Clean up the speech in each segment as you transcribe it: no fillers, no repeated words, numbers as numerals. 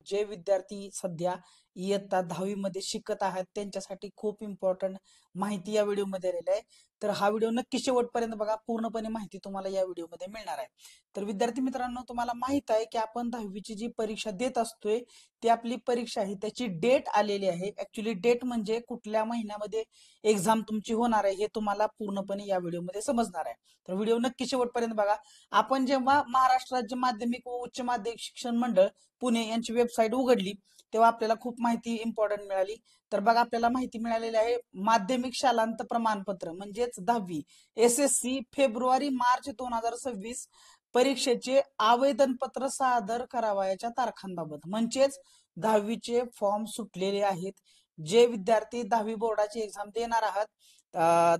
जे विद्यार्थी सध्या इयत्ता 10वी मध्ये शिकत आहेत त्यांच्यासाठी खूप इम्पॉर्टंट माहिती या व्हिडिओमध्ये आलेली आहे. तर हा व्हिडिओ नक्की शेवटपर्यंत बघा, पूर्णपणे माहिती तुम्हाला या व्हिडिओमध्ये मिळणार आहे. तर विद्यार्थी मित्रांनो, तुम्हाला माहित आहे की आपण 10वीची जी परीक्षा देत असतोय ती आपली परीक्षा आहे त्याची डेट आलेली आहे. ऍक्च्युली डेट म्हणजे कुठल्या महिन्यामध्ये एक्झाम तुमची होणार आहे हे तुम्हाला पूर्णपणे या व्हिडिओमध्ये समजणार आहे. तर व्हिडिओ नक्की शेवटपर्यंत बघा. आपण जेव्हा महाराष्ट्र राज्य माध्यमिक व उच्च माध्यमिक शिक्षण मंडळ पुणे यांची वेबसाईट उघडली तेव्हा आपल्याला खूप माहिती इम्पॉर्टंट मिळाली. तर बघा, आपल्याला माहिती मिळालेली आहे माध्यमिक शालांत प्रमाणपत्र म्हणजेच 10वी SSC फेब्रुवारी मार्च 2026 परीक्षेचे आवेदन पत्र सादर करावयाच्या तारखांबाबत, म्हणजेच 10वीचे फॉर्म सुटलेले आहेत. जे विद्यार्थी 10वी बोर्डाची एक्झाम देणार आहात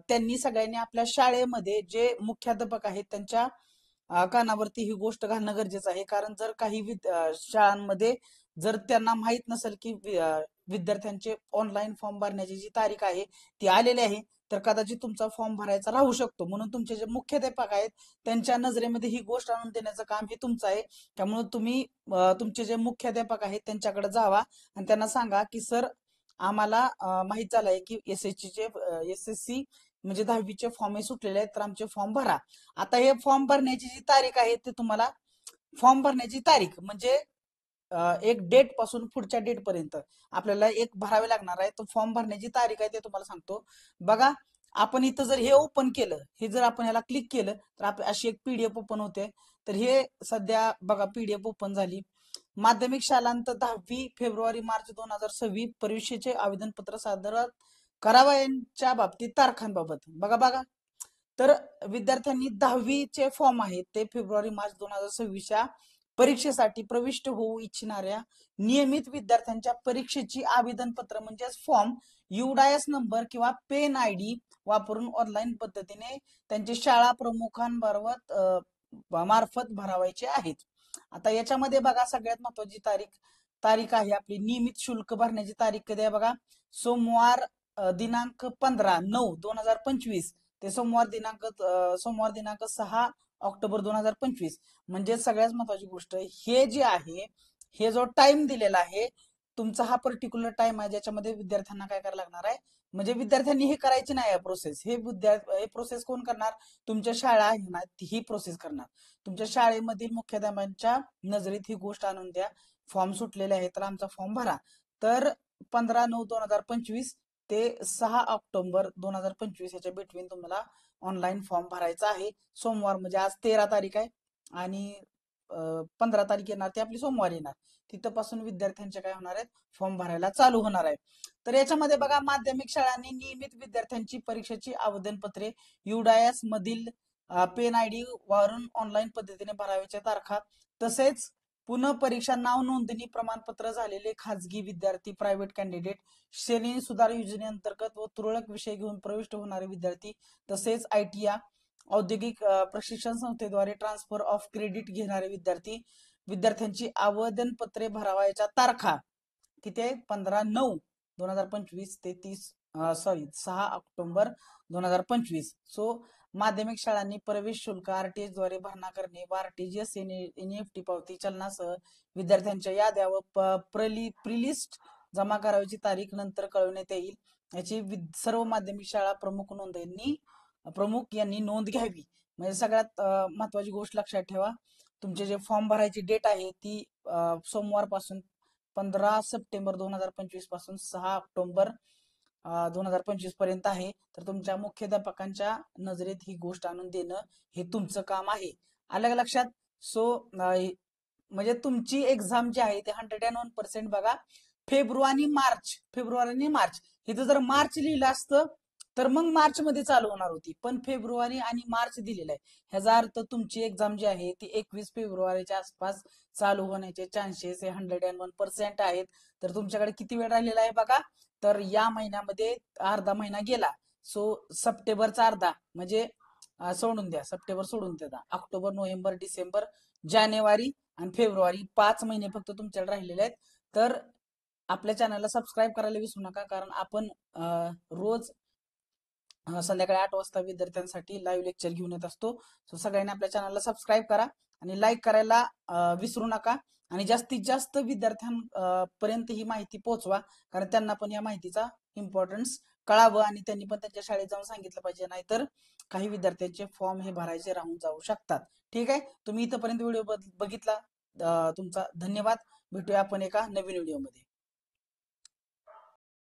त्यांनी सगळ्यांनी आपल्या शाळेमध्ये जे मुख्याध्यापक आहेत त्यांच्या कानावरती ही गोष्ट घालणं गरजेचं आहे. कारण जर काही शाळांमध्ये जर त्यांना माहित नसेल की विद्यार्थ्यांचे ऑनलाईन फॉर्म भरण्याची जी तारीख आहे ती आलेली आहे, तर कदाचित तुमचा फॉर्म भरायचा राहू शकतो. म्हणून तुमचे जे मुख्याध्यापक आहेत त्यांच्या नजरेमध्ये ही गोष्ट आणून देण्याचं काम हे तुमचं आहे. त्यामुळे तुम्ही तुमचे जे मुख्याध्यापक आहेत त्यांच्याकडे जावा आणि त्यांना सांगा की सर, आम्हाला माहित झालंय की SSC म्हणजे 10वीचे फॉर्म हे सुटलेले आहेत, तर आमचे फॉर्म भरा. आता हे फॉर्म भरण्याची जी तारीख आहे ते तुम्हाला फॉर्म भरण्याची तारीख म्हणजे एक डेट पासून पुढच्या डेट पर्यंत आपल्याला एक भरावे लागणार आहे. तो फॉर्म भरण्याची तारीख आहे ते तुम्हाला सांगतो. बघा, आपण इथं जर हे ओपन केलं, हे जर आपण ह्याला क्लिक केलं तर अशी एक PDF ओपन होते. तर हे सध्या बघा PDF ओपन झाली. माध्यमिक शालांत 10वी फेब्रुवारी मार्च 2026 परीक्षेचे आवेदनपत्र सादर करावयाच्या बाबतीत तारखांबाबत बघा बघा. तर विद्यार्थ्यांनी 10वीचे फॉर्म आहेत ते फेब्रुवारी मार्च 2026 परीक्षेसाठी प्रविष्ट होऊ इच्छिणाऱ्या नियमित विद्यार्थ्यांच्या परीक्षेची आवेदनपत्र म्हणजेच फॉर्म UDIS नंबर किंवा पेन ID वापरून ऑनलाईन पद्धतीने त्यांचे शाळा प्रमुखांबरोबर मार्फत भरावायचे आहेत. आता याच्यामध्ये बघा, सगळ्यात महत्वाची तारीख आहे आपली नियमित शुल्क भरण्याची तारीख कधी आहे बघा, सोमवार दिनांक 15/9/2025 ते सोमवार दिनांक 6 ऑक्टोबर 2025. म्हणजे सगळ्यात महत्वाची गोष्ट, हे जे आहे हे जो टाइम दिलेला आहे तुमचा हा पर्टिक्युलर टाइम आहे ज्याच्यामध्ये विद्यार्थ्यांना काय करायला लागणार आहे, म्हणजे विद्यार्थ्यांनी हे करायची नाही आहे प्रोसेस. हे प्रोसेस कोण करणार, तुमच्या शाळा आहे ना ही प्रोसेस करणार. तुमच्या शाळेमधील मुख्याध्यापकांच्या नजरेत ही गोष्ट आणून द्या, फॉर्म सुटलेले आहे तर आमचा फॉर्म भरा. तर 15/9/2025 ते 6 ऑक्टोबर 2025 याच्या बिटवीन तुम्हाला ऑनलाईन फॉर्म भरायचा आहे. सोमवार म्हणजे आज 13 तारीख आहे आणि 15 तारीख येणार ती आपली सोमवार येणार. तिथपासून विद्यार्थ्यांचे काय होणार आहेत, फॉर्म भरायला चालू होणार आहे. तर याच्यामध्ये बघा, माध्यमिक शाळांनी नियमित विद्यार्थ्यांची परीक्षेची आवेदनपत्रे UDIS मधील पेन ID वारून ऑनलाईन पद्धतीने भराव्याच्या तारखा, तसेच पुनः परीक्षा नाव नोंदणी प्रमाणपत्र झालेले खाजगी विद्यार्थी, प्रायव्हेट कॅन्डिडेट, श्रेणी सुधार योजनेअंतर्गत व तुरळक विषय घेऊन प्रविष्ट होणारे विद्यार्थी, तसेच ITIA औद्योगिक प्रशिक्षण संस्थेद्वारे ट्रान्सफर ऑफ क्रेडिट घेणारे विद्यार्थ्यांची आवेदनपत्रे भरावयाच्या तारखा किती आहे, 15/9/2025 ते 6 ऑक्टोबर 2025. सो माध्यमिक शाळांनी प्रवेश शुल्क RTS द्वारे भरणा करणे व RTGS NEFT पावती चलनासह विद्यार्थ्यांच्या याद्या व प्रीलिस्ट जमा करावयाची तारीख नंतर कळवण्यात येईल. याची सर्व माध्यमिक शाळा प्रमुख यांनी नोंद घ्यावी. म्हणजे सगळ्यात महत्वाची गोष्ट लक्षात ठेवा, तुमचे जे फॉर्म भरायची डेट आहे ती सोमवार पासून 15 सप्टेंबर 2025 पासून 6 ऑक्टोबर 2025 पर्यंत आहे. तर तुमच्या मुख्याध्यापकांच्या नजरेत ही गोष्ट आणून देणं हे तुमचं काम आहे. आलं का लक्षात? सो म्हणजे तुमची एक्झाम जी आहे ते 101% बघा, फेब्रुवारी आणि मार्च इथं जर मार्च लिहिलं असतं तर मग मार्च मध्ये चालू होणार होती, पण फेब्रुवारी आणि मार्च दिलेलं आहे. ह्याचा अर्थ तुमची एक्झाम जी आहे ती 21 फेब्रुवारीच्या आसपास चालू होण्याचे चान्सेस हे 101% आहेत. तर तुमच्याकडे किती वेळ राहिलेला आहे बघा, तर या महिन्यामध्ये अर्धा महिना गेला. सो सप्टेंबरचा अर्धा म्हणजे सोडून द्या, सप्टेंबर सोडून द्या, ऑक्टोबर, नोव्हेंबर, डिसेंबर, जानेवारी आणि फेब्रुवारी 5 महिने फक्त तुमच्याकडे राहिलेले आहेत. तर आपल्या चॅनलला सबस्क्राईब करायला विसरू नका, कारण आपण रोज संध्याकाळी 8 वाजता विद्यार्थ्यांसाठी लाईव्ह लेक्चर घेऊन येत असतो. सो सगळ्यांनी आपल्या चॅनलला सबस्क्राईब करा आणि लाईक करायला विसरू नका. आणि जास्तीत जास्त विद्यार्थ्यांपर्यंत ही माहिती पोहोचवा, कारण त्यांना पण या माहितीचा इम्पॉर्टन्स कळावं आणि त्यांनी पण त्यांच्या शाळेत जाऊन सांगितलं पाहिजे, नाहीतर काही विद्यार्थ्यांचे फॉर्म हे भरायचे राहून जाऊ शकतात. ठीक आहे, तुम्ही इथंपर्यंत व्हिडिओ बघितला, तुमचा धन्यवाद. भेटूया आपण एका नवीन व्हिडिओमध्ये.